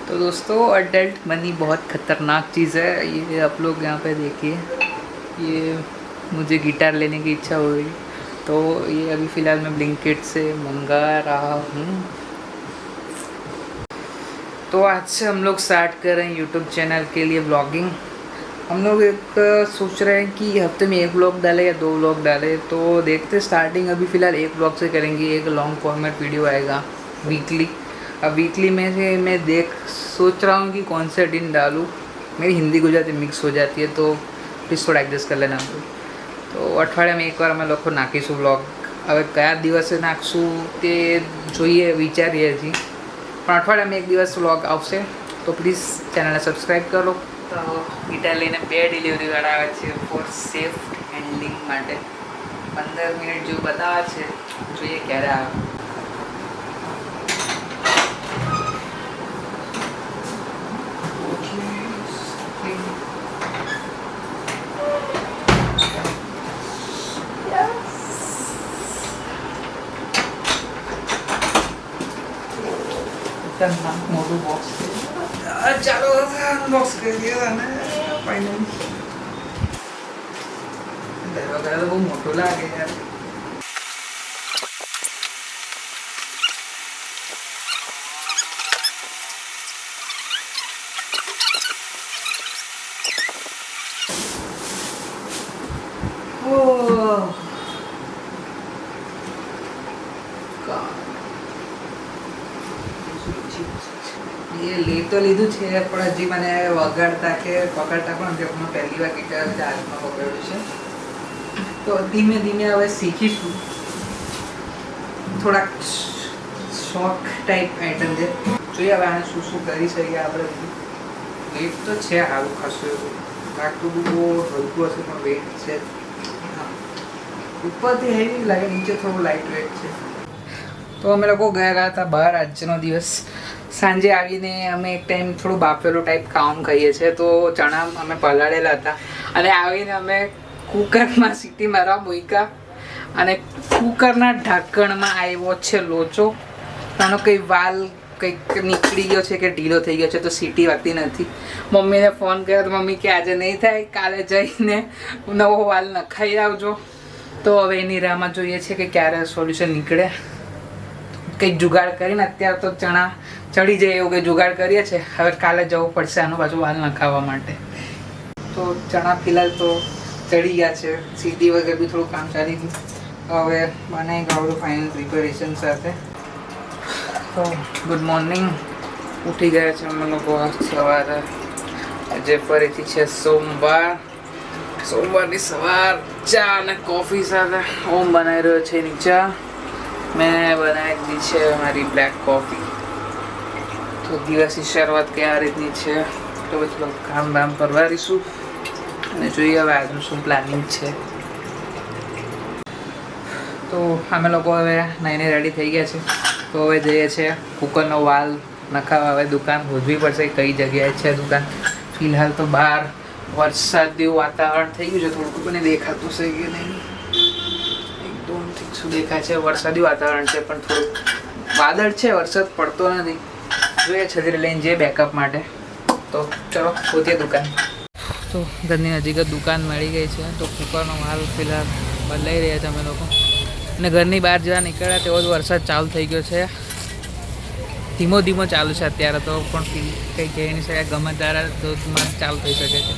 तो दोस्तों adult money बहुत ख़तरनाक चीज़ है। ये आप लोग यहाँ पे देखिए, ये मुझे गिटार लेने की इच्छा हो गई तो ये अभी फ़िलहाल मैं ब्लिंकिट से मंगा रहा हूँ। तो आज से हम लोग स्टार्ट कर रहे हैं यूट्यूब चैनल के लिए ब्लॉगिंग। हम लोग एक सोच रहे हैं कि हफ्ते में एक ब्लॉग डालें या 2 ब्लॉग डालें। तो देखते स्टार्टिंग अभी फ़िलहाल एक ब्लॉग से करेंगे। एक लॉन्ग फॉर्मेट वीडियो आएगा वीकली। अब वीकली में से मैं सोच रहा हूँ कि कौन से दिन डालूँ। मेरी हिंदी गुजराती मिक्स हो जाती है तो प्लीज़ थोड़ा एडजस्ट कर लेना हमको। तो અઠવાડિયામાં એકવાર અમે લોકો નાખીશું વ્લોગ। હવે કયા દિવસે નાખશું તે જોઈએ, વિચારીએ હજી, પણ અઠવાડિયામાં એક દિવસ વ્લોગ આવશે। તો પ્લીઝ ચેનલને સબસ્ક્રાઈબ કરો। તો ગિટાર લઈને 2 ડિલિવરીવાળા આવે છે ફોર સેફ હેન્ડલિંગ માટે। 15 મિનિટ જેવું બતાવે છે, જોઈએ ક્યારે આવે। મોટું બોક્સ છે, ચાલો અનબોક્સ કરી દઈએ અને ફાઇનલી દરવાજા તો બહુ મોટો લાગે યાર। ये ले तो लीधुं છે પણ હજી મને વગાડતા કે પકડતા પણ જે હું પહેલી વાર ગિટાર હાથમાં પકડ્યું છે તો ધીમે ધીમે હવે શીખીશું। થોડાક શોખ ટાઈપ આઈટમ છે, જોઈએ હવે આને શું શું કરી શકીએ આપણે। વેટ તો છે સારું ખાસું, એવું લાગતું બહુ હલકું હશે પણ વેટ છે। ઉપરથી હેવી લાગે, નીચે થોડું લાઇટ વેટ છે। તો અમે લોકો ગયા હતા બહાર આજનો દિવસ। સાંજે આવીને અમે એક ટાઈમ થોડું બાફેલું ટાઈપ ખાવાનું ખાઈએ છીએ તો ચણા અમે પલાળેલા હતા અને આવીને અમે કુકરમાં સીટી મારવા મૂક્યા અને કુકરના ઢાંકણમાં આવ્યો છે લોચો। આનો કંઈ વાલ કંઈક નીકળી ગયો છે કે ઢીલો થઈ ગયો છે તો સીટી વાગતી નથી। મમ્મીને ફોન કર્યો તો મમ્મી કે આજે નહીં થાય, કાલે જઈને નવો વાલ નખાઈ આવજો। તો હવે એની રાહમાં જોઈએ છે કે ક્યારે સોલ્યુશન નીકળે। કંઈક જુગાડ કરીને અત્યારે તો ચણા ચડી જાય એવું કંઈ જુગાડ કરીએ છીએ। હવે કાલે જવું પડશે આનું પાછું વાલ નખાવવા માટે। તો ચણા ફિલહાલ તો ચડી ગયા છે, સીધી વગર બી થોડું કામ ચાલી ગયું। હવે બનાવી ગયું ફાઇનલ પ્રિપેરેશન સાથે। તો ગુડ મોર્નિંગ, ઉઠી ગયા છે અમે લોકો સવારે। આજે ફરીથી છે સોમવારની સવાર ચા અને કોફી સાથે। ઓમ બનાવી રહ્યો છે એની ચા, મેં બનાવી દીધી છે મારી બ્લેક કોફી। તો દિવસની શરૂઆત કે આ રીતની છે। તો પછી કામ બામ પરવારીશું અને જોઈએ હવે આજનું શું પ્લાનિંગ છે। તો અમે લોકો હવે નાઈને રેડી થઈ ગયા છે તો હવે જઈએ છીએ કુકરનો વાલ નખાવા। હવે દુકાન શોધવી પડશે કઈ જગ્યાએ છે દુકાન। ફિલહાલ તો બહાર વરસાદ જેવું વાતાવરણ થઈ ગયું છે, થોડુંક મને દેખાતું છે કે નહીં, એકદમ ઠીક શું દેખાય છે। વરસાદી વાતાવરણ છે પણ થોડુંક વાદળ છે, વરસાદ પડતો નથી। જોઈએ છત્રી લઈને જઈએ બેકઅપ માટે। તો ચલો શોધીએ દુકાન। તો ઘરની નજીક જ દુકાન મળી ગઈ છે। તો કુકરનો માલ ફિલહાલ બદલાઈ રહ્યા છે અમે લોકો, અને ઘરની બહાર જવા નીકળ્યા તેવો જ વરસાદ ચાલુ થઈ ગયો છે। ધીમો ધીમો ચાલુ છે અત્યારે તો, પણ કંઈ કહી નહીં શકાય, ગમે ત્યારે ધોધમાર ચાલુ થઈ શકે છે।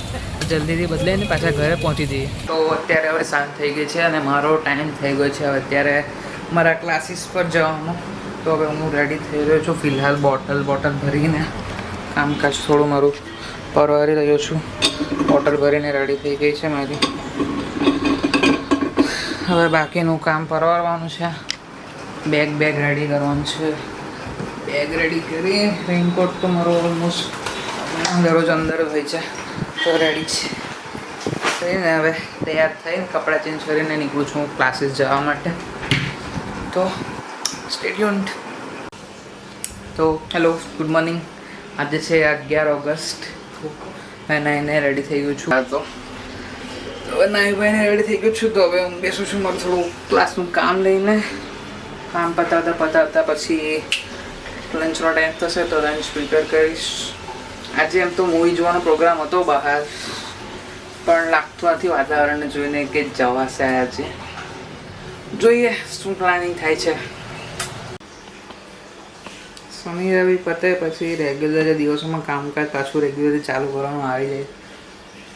જલ્દીથી બદલાઈને પાછા ઘરે પહોંચી જઈએ। તો અત્યારે હવે સાંજ થઈ ગઈ છે અને મારો ટાઈમ થઈ ગયો છે હવે અત્યારે મારા ક્લાસીસ પર જવાનો। તો હવે હું રેડી થઈ રહ્યો છું ફિલહાલ, બોટલ ભરીને કામકાજ થોડું મારું પરવારી રહ્યો છું। બોટલ ભરીને રેડી થઈ ગઈ છે મારી, હવે બાકીનું કામ પરવારવાનું છે। બેગ રેડી કરવાનું છે। બેગ રેડી કરી, રેઇનકોટ તો મારો ઓલમોસ્ટ દરરોજ અંદર હોય છે તો રેડી છે। થઈને હવે તૈયાર થઈને કપડાં ચેન્જ કરીને નીકળું છું ક્લાસીસ જવા માટે। તો સ્ટે ટ્યુન્ડ। તો હેલો, ગુડ મોર્નિંગ। આજે છે 11 ઓગસ્ટ। મેં નાઈને રેડી થઈ ગયું છું। તો હવે નાઈ ભાઈને રેડી થઈ ગયું છું તો હવે હું બેસું છું મારું થોડું ક્લાસનું કામ લઈને। કામ પતાવતા પછી લંચનો ટાઈમ થશે તો લંચ પ્રિપેર કરીશ. આજે એમ તો મૂવી જોવાનો પ્રોગ્રામ હતો બહાર, પણ લાગતું નથી વાતાવરણને જોઈને કે જવાશે આજે. જોઈએ શું પ્લાનિંગ થાય છે. શનિ રવિ પતે પછી રેગ્યુલર દિવસોમાં કામકાજ પાછું રેગ્યુલર ચાલુ કરવાનું આવી જાય.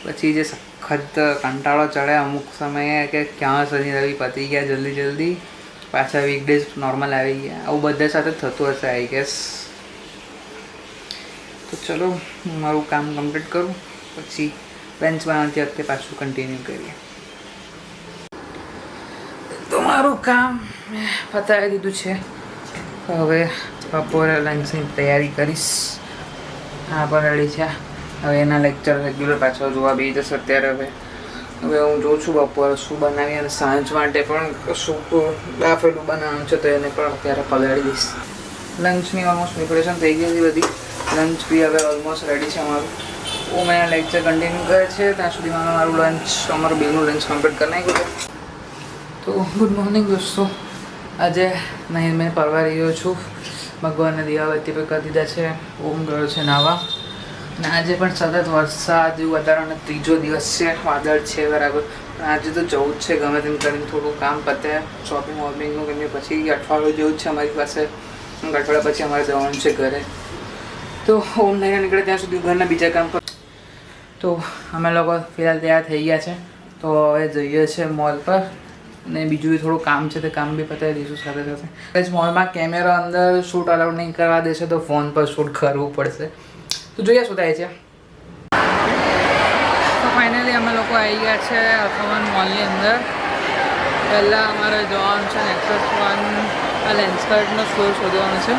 પછી જે સખત કંટાળો ચડે અમુક સમયે કે ક્યાં શનિ રવિ પતી ગયા જલ્દી પાછા વીકડેઝ નોર્મલ આવી ગયા. આવું બધા સાથે થતું હશે આઈ ગેસ. તો ચલો હું મારું કામ કમ્પ્લીટ કરું, પછી લંચ બનાવતી વખતે પાછું કન્ટિન્યુ કરીએ. તો મારું કામ મેં પતાવી દીધું છે. હવે બપોરે લંચની તૈયારી કરીશ. હા પણ રેડી છે. હવે એના લેક્ચર રેગ્યુલર પાછળ જોવા બી જશે અત્યારે. હવે હું જોઉં છું બપોરે શું બનાવી, અને સાંજ માટે પણ શું બાફેલું બનાવવાનું છે તો એને પણ અત્યારે પલાળી દઈશ. લંચની ઓલમોસ્ટ પ્રિપરેશન થઈ ગઈ હતી બધી. લંચ બી હવે ઓલમોસ્ટ રેડી છે અમારું. હું મેં લેક્ચર કન્ટિન્યુ કરે છે ત્યાં સુધીમાં મારું લંચ, અમારું બેનું લંચ કમ્પ્લીટ કરી નાખ્યું છે. તો ગુડ મોર્નિંગ દોસ્તો. આજે નહીં મેં પરવારી ગયો છું. ભગવાનને દીવાબત્તી પર કરી દીધા છે. ઓમ ગયો છે નાવા. અને આજે પણ સતત વરસાદ જેવું વાતાવરણ, ત્રીજો દિવસ છે, વાદળ છે બરાબર. પણ આજે તો જવું જ છે ગમે તેમ કરીને. થોડું કામ પતે શોપિંગ વોપિંગનું, કેમ કે પછી અઠવાડિયું જેવું જ છે અમારી પાસે. અઠવાડિયા પછી અમારે જવાનું છે ઘરે. તો ઓમ નહીં નીકળે ત્યાં સુધી ઘરના બીજા કામ પર. તો અમે લોકો ફિલહાલ તૈયાર થઈ ગયા છે. તો હવે જઈએ છીએ મોલ પર, અને બીજું બી થોડું કામ છે તે કામ બી પતાવી દઈશું સાથે સાથે. જ મોલમાં કેમેરા અંદર શૂટ અલાઉડ નહીં કરવા દેશે તો ફોન પર શૂટ કરવું પડશે. તો જોઈએ શું થાય છે. તો ફાઇનલી અમે લોકો આવી ગયા છે અલ્ફાવન મોલની અંદર. પહેલાં અમારે જવાનું છે નેક્સસ વન આ લેન્સકાર્ટનો સ્ટોર શોધવાનો છે.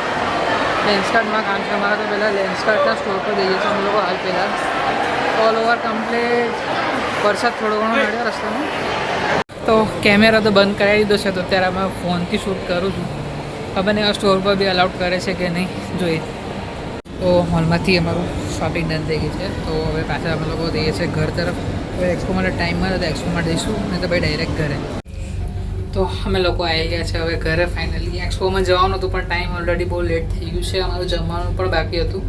લેન્સકાર્ટમાં કામ છે અમારા, તો પહેલાં લેન્સકાર્ટના સ્ટોર પર જઈએ છીએ અમે લોકો હાલ પહેલાં. All over complete. વરસાદ થોડો ઘણો નડ્યો રસ્તામાં. તો કેમેરા તો બંધ કરાવી દીધો છે, તો અત્યારે અમે ફોનથી શૂટ કરું છું. ખબર નહીં આ સ્ટોર પર બી અલાઉડ કરે છે કે નહીં, જોઈએ. તો મોલમાંથી અમારું શોપિંગ ડન થઈ ગઈ છે. તો હવે પાછા અમે લોકો જઈએ છીએ ઘર તરફ. હવે એક્સપો માટે ટાઈમ મળે તો એક્સપોમાં જઈશું, નહીં તો ભાઈ ડાયરેક્ટ ઘરે. તો અમે લોકો આવી ગયા છે હવે ઘરે ફાઇનલી. એક્સપોમાં જવાનું હતું પણ ટાઈમ ઓલરેડી બહુ લેટ થઈ ગયું છે. અમારું જમવાનું પણ બાકી હતું.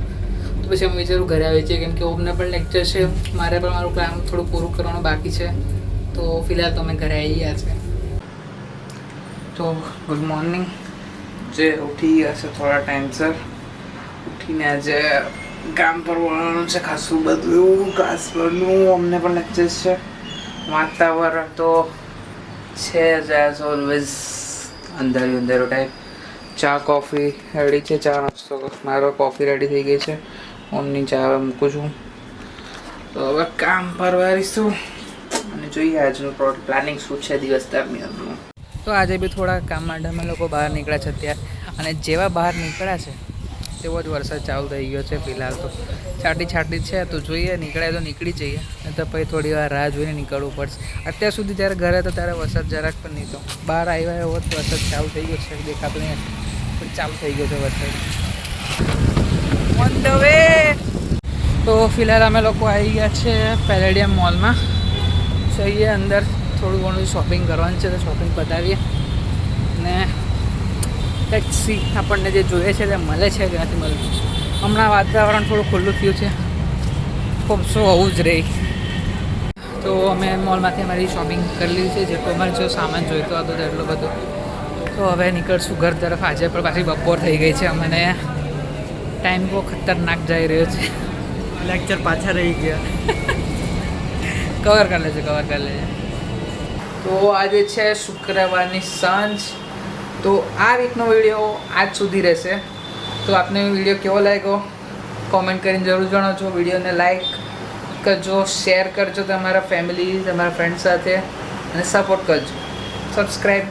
તો પછી અમે વિચારું ઘરે આવીએ છીએ, કેમ કે ઓમને પણ લેક્ચર છે, મારે પણ મારું કામ થોડું પૂરું કરવાનું બાકી છે. તો ફિલહાલ તો અમે ઘરે આવી ગયા છે. તો ગુડ મોર્નિંગ. જે ઉઠી ગયા છે થોડા ટાઈમસર. ઉઠીને આજે કામ પર વળવાનું છે ખાસું બધું ક્લાસ પરનું. અમને પણ લેક્ચર છે. વાતાવરણ તો છે જ એઝ ઓલવેઝ અંધારું ટાઈપ. ચા કોફી રેડી છે. ચા નાસ્તો મારો કોફી રેડી થઈ ગઈ છે. ઓમની ચા હવે મૂકું છું. તો હવે કામ પરવારીશું અને જોઈએ આજનું પ્લાનિંગ શું છે દિવસ દરમિયાનનું. તો આજે બી થોડા કામ માટે અમે લોકો બહાર નીકળ્યા છે અત્યારે. અને જેવા બહાર નીકળ્યા છે તેવો જ વરસાદ ચાલુ થઈ ગયો છે ફિલહાલ. તો છાંટી છે, તો જોઈએ નીકળાય તો નીકળી જઈએ, નહીં તો પછી થોડી વાર રાહ જોઈને નીકળવું પડશે. અત્યાર સુધી જ્યારે ઘરે હતો ત્યારે વરસાદ જરાક પણ નહીં. તો બહાર આવ્યા એવો જ વરસાદ ચાલુ થઈ ગયો છે. દેખાતો નહીં પણ ચાલુ થઈ ગયો છે વરસાદ. On the way. તો ફિલહાલ અમે લોકો આવી ગયા છે પેલેડિયમ મોલમાં. જઈએ અંદર, થોડું ઘણું શોપિંગ કરવાનું છે તો શોપિંગ પતાવીએ. અને લેટ્સ સી આપણને જે જોઈએ છે તે મળે છે કે નથી મળતું. હમણાં વાતાવરણ થોડું ખુલ્લું થયું છે, ખૂબ શું હોવું જ રહી. તો અમે મોલમાંથી અમારી શોપિંગ કરી લીધી છે. જેટલો અમારે જો સામાન જોઈતો હતો એટલો બધો. તો હવે નીકળશું ઘર તરફ. આજે પણ પાછી બપોર થઈ ગઈ છે. અમને ટાઈમ બહુ ખતરનાક જઈ રહ્યો છે. લેક્ચર પાછા રહી ગયા. કવર કરી લેજે. તો આજે છે શુક્રવારની સાંજ. તો આ વીકનો વિડીયો આજ સુધી રહેશે. તો આપને વિડીયો કેવો લાગ્યો કોમેન્ટ કરીને જરૂર જણાવજો. વિડીયોને લાઈક કરજો, શેર કરજો તમારા ફેમિલી, તમારા ફ્રેન્ડ સાથે, અને સપોર્ટ કરજો. સબસ્ક્રાઈબ